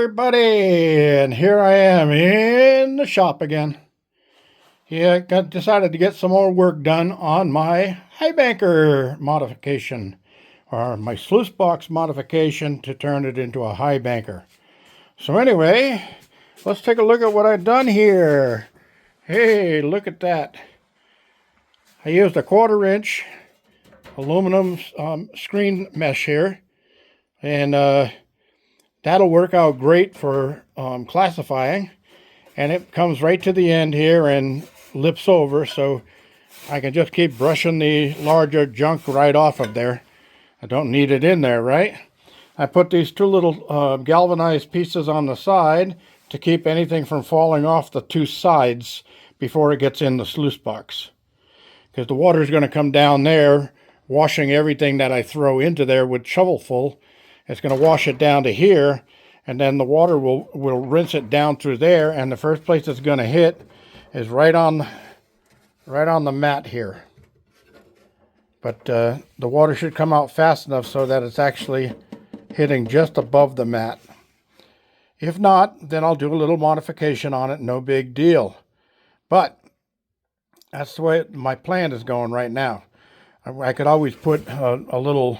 everybody, and here I am in the shop again. Yeah, decided to get some more work done on my HighBanker modification, or my Sluicebox modification to turn it into a HighBanker. So anyway, let's take a look at what I've done here. Hey, look at that. I used a 1/4" aluminum screen mesh here, and that'll work out great for classifying. And it comes right to the end here and lips over, so I can just keep brushing the larger junk right off of there. I don't need it in there, right? I put these two little galvanized pieces on the side to keep anything from falling off the two sides before it gets in the sluice box. Because the water is going to come down there, washing everything that I throw into there with shovelful. It's going to wash it down to here, and then the water will rinse it down through there, and the first place it's going to hit is right on the mat here. But the water should come out fast enough so that it's actually hitting just above the mat. If not, then I'll do a little modification on it, no big deal. But that's the way my plan is going right now. I could always put a little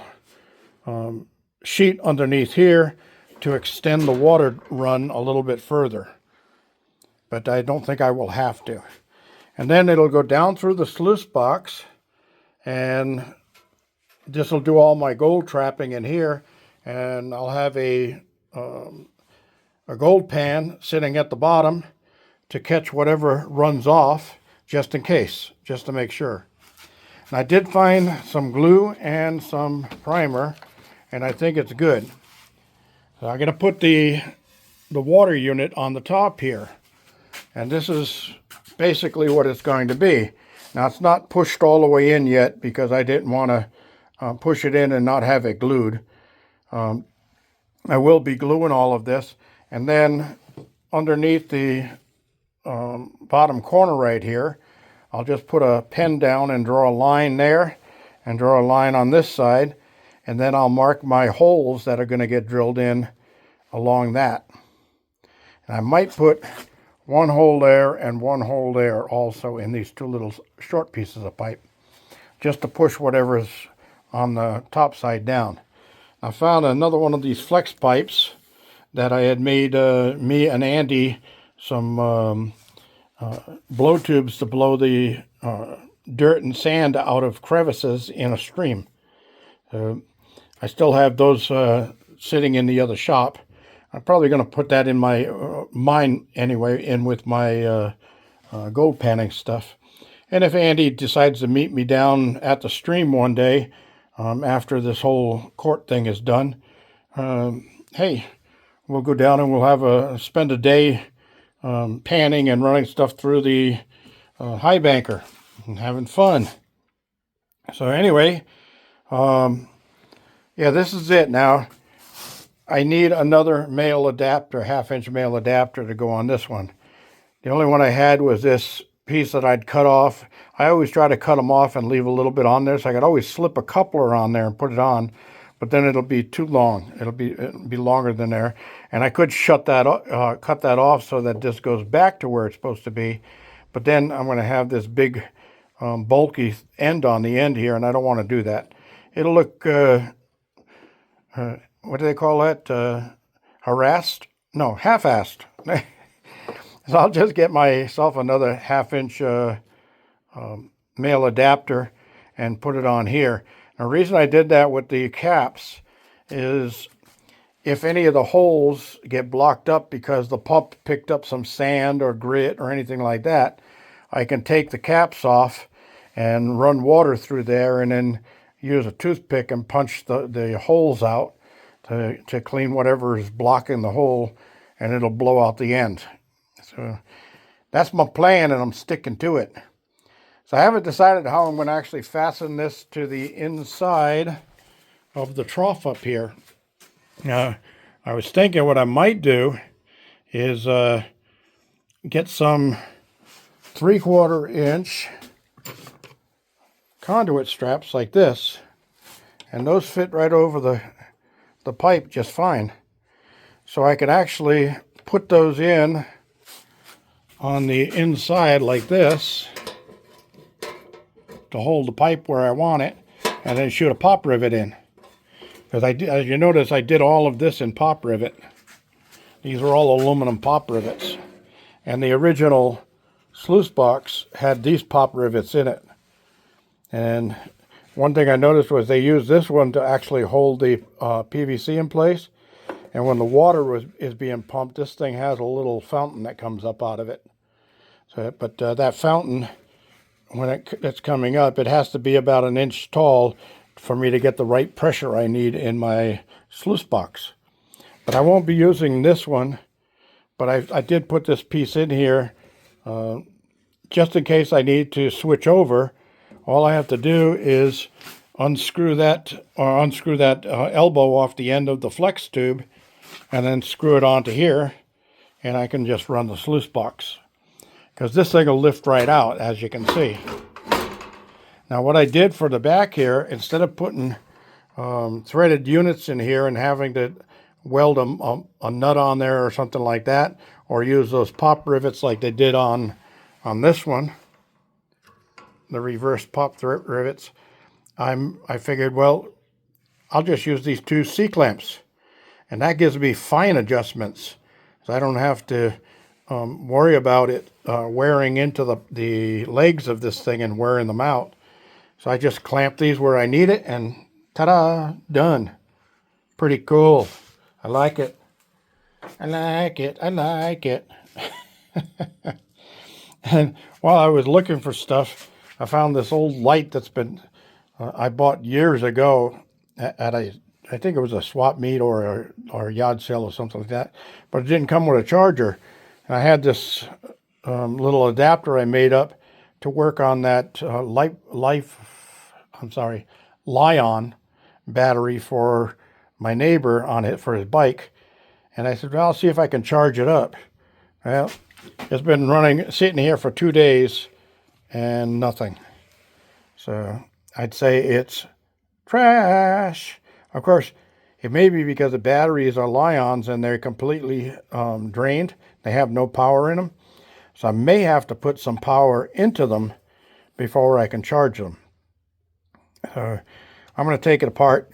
sheet underneath here to extend the water run a little bit further. But I don't think I will have to. And then it'll go down through the sluice box, and this will do all my gold trapping in here, and I'll have a gold pan sitting at the bottom to catch whatever runs off, just in case, just to make sure. And I did find some glue and some primer, and I think it's good. So I'm going to put the water unit on the top here. And this is basically what it's going to be. Now, it's not pushed all the way in yet because I didn't want to push it in and not have it glued. I will be gluing all of this. And then underneath the bottom corner right here, I'll just put a pen down and draw a line there and draw a line on this side. And then I'll mark my holes that are going to get drilled in along that. And I might put one hole there and one hole there also in these two little short pieces of pipe, just to push whatever's on the top side down. I found another one of these flex pipes that I had made me and Andy some blow tubes to blow the dirt and sand out of crevices in a stream. I still have those sitting in the other shop. I'm probably going to put that in my mine anyway, in with my gold panning stuff. And if Andy decides to meet me down at the stream one day after this whole court thing is done, hey, we'll go down and we'll spend a day panning and running stuff through the HighBanker and having fun. So anyway, yeah, this is it now. I need another male adapter, 1/2" male adapter to go on this one. The only one I had was this piece that I'd cut off. I always try to cut them off and leave a little bit on there, so I could always slip a coupler on there and put it on, but then it'll be too long. It'll be longer than there. And I could cut that off so that this goes back to where it's supposed to be, but then I'm going to have this big bulky end on the end here, and I don't want to do that. It'll look what do they call that? Harassed? No, half-assed. So I'll just get myself another 1/2" male adapter and put it on here. The reason I did that with the caps is if any of the holes get blocked up because the pump picked up some sand or grit or anything like that, I can take the caps off and run water through there and then use a toothpick and punch the holes out to clean whatever is blocking the hole, and it'll blow out the end. So that's my plan, and I'm sticking to it. So I haven't decided how I'm going to actually fasten this to the inside of the trough up here. Now, I was thinking what I might do is get some 3/4" conduit straps like this, and those fit right over the pipe just fine. so I could actually put those in on the inside like this to hold the pipe where I want it, and then shoot a pop rivet in. Because as you notice, I did all of this in pop rivet. These are all aluminum pop rivets. And the original Sluicebox had these pop rivets in it. And one thing I noticed was they used this one to actually hold the PVC in place. And when the water is being pumped, this thing has a little fountain that comes up out of it. But that fountain, when it's coming up, it has to be about 1 inch tall for me to get the right pressure I need in my Sluicebox. But I won't be using this one, but I did put this piece in here just in case I need to switch over. All I have to do is unscrew that elbow off the end of the flex tube and then screw it onto here, and I can just run the Sluicebox. Because this thing will lift right out, as you can see. Now what I did for the back here, instead of putting threaded units in here and having to weld a nut on there or something like that, or use those pop rivets like they did on this one, the reverse pop rivets, I figured, well, I'll just use these 2 C-clamps. And that gives me fine adjustments. So I don't have to worry about it wearing into the legs of this thing and wearing them out. So I just clamp these where I need it, and ta-da, done. Pretty cool. I like it. I like it. I like it. And while I was looking for stuff, I found this old light that's been I bought years ago at I think it was a swap meet or a yard sale or something like that, but it didn't come with a charger. And I had this little adapter I made up to work on that Li-ion battery for my neighbor on it for his bike. And I said, well, I'll see if I can charge it up. Well, it's been sitting here for 2 days and nothing. So I'd say it's trash. Of course, it may be because the batteries are Li-ions and they're completely drained. They have no power in them. So I may have to put some power into them before I can charge them. I'm going to take it apart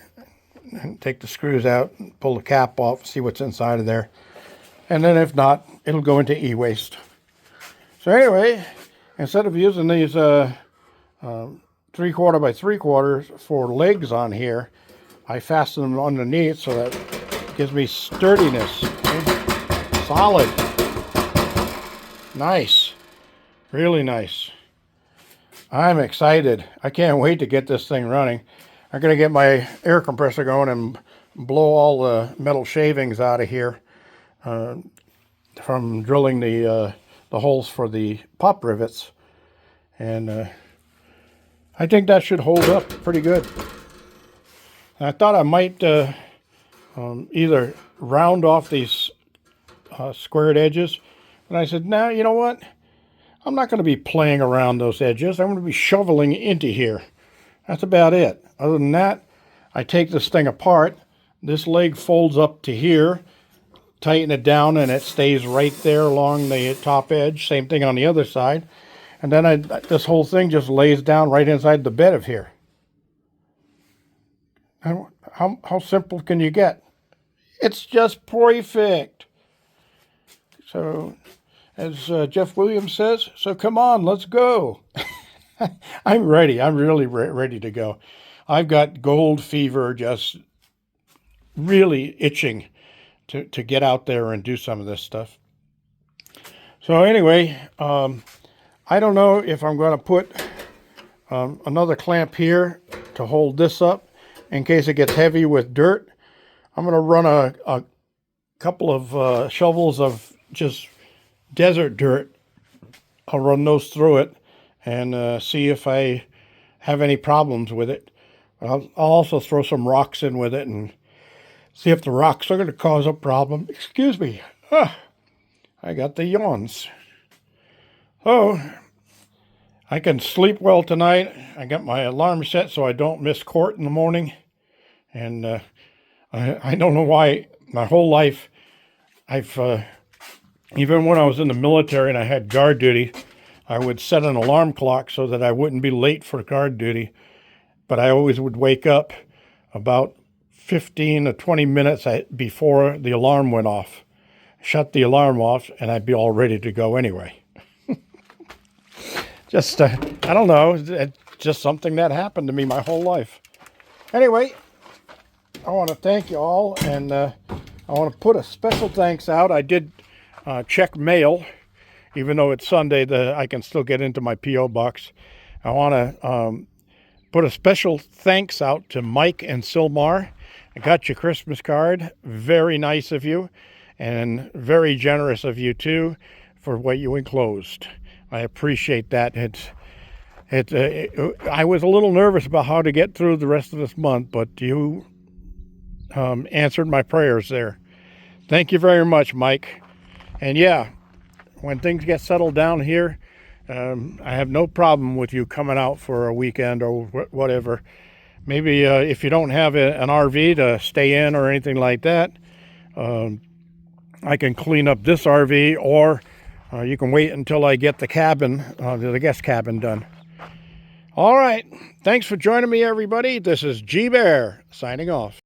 and take the screws out, and pull the cap off, see what's inside of there. And then if not, it'll go into e-waste. So anyway, instead of using these 3/4 by 3/4 for legs on here, I fasten them underneath so that it gives me sturdiness. Okay? Solid. Nice. Really nice. I'm excited. I can't wait to get this thing running. I'm going to get my air compressor going and blow all the metal shavings out of here from drilling the holes for the pop rivets. And I think that should hold up pretty good. I thought I might either round off these squared edges, but I said, no, you know what? I'm not going to be playing around those edges. I'm going to be shoveling into here. That's about it. Other than that, I take this thing apart. This leg folds up to here, tighten it down, and it stays right there along the top edge. Same thing on the other side. And then this whole thing just lays down right inside the bed of here. How simple can you get? It's just perfect. So, as Jeff Williams says, so come on, let's go. I'm ready. I'm really ready to go. I've got gold fever, just really itching to get out there and do some of this stuff. So anyway, I don't know if I'm going to put another clamp here to hold this up in case it gets heavy with dirt. I'm going to run a couple of shovels of just desert dirt. I'll run those through it and see if I have any problems with it. I'll also throw some rocks in with it and see if the rocks are going to cause a problem. Excuse me. I got the yawns. Oh, I can sleep well tonight. I got my alarm set so I don't miss court in the morning. And I don't know why my whole life even when I was in the military and I had guard duty, I would set an alarm clock so that I wouldn't be late for guard duty. But I always would wake up about 15 to 20 minutes before the alarm went off. Shut the alarm off, and I'd be all ready to go anyway. Just, I don't know, it's just something that happened to me my whole life. Anyway, I want to thank you all, and I want to put a special thanks out. I did check mail, even though it's Sunday, I can still get into my P.O. box. I want to put a special thanks out to Mike and Silmar. I got your Christmas card. Very nice of you, and very generous of you, too, for what you enclosed. I appreciate that. I was a little nervous about how to get through the rest of this month, but you answered my prayers there. Thank you very much, Mike. And yeah, when things get settled down here, I have no problem with you coming out for a weekend or whatever. Maybe if you don't have an RV to stay in or anything like that, I can clean up this RV, or you can wait until I get the cabin, the guest cabin done. All right. Thanks for joining me, everybody. This is G Bear signing off.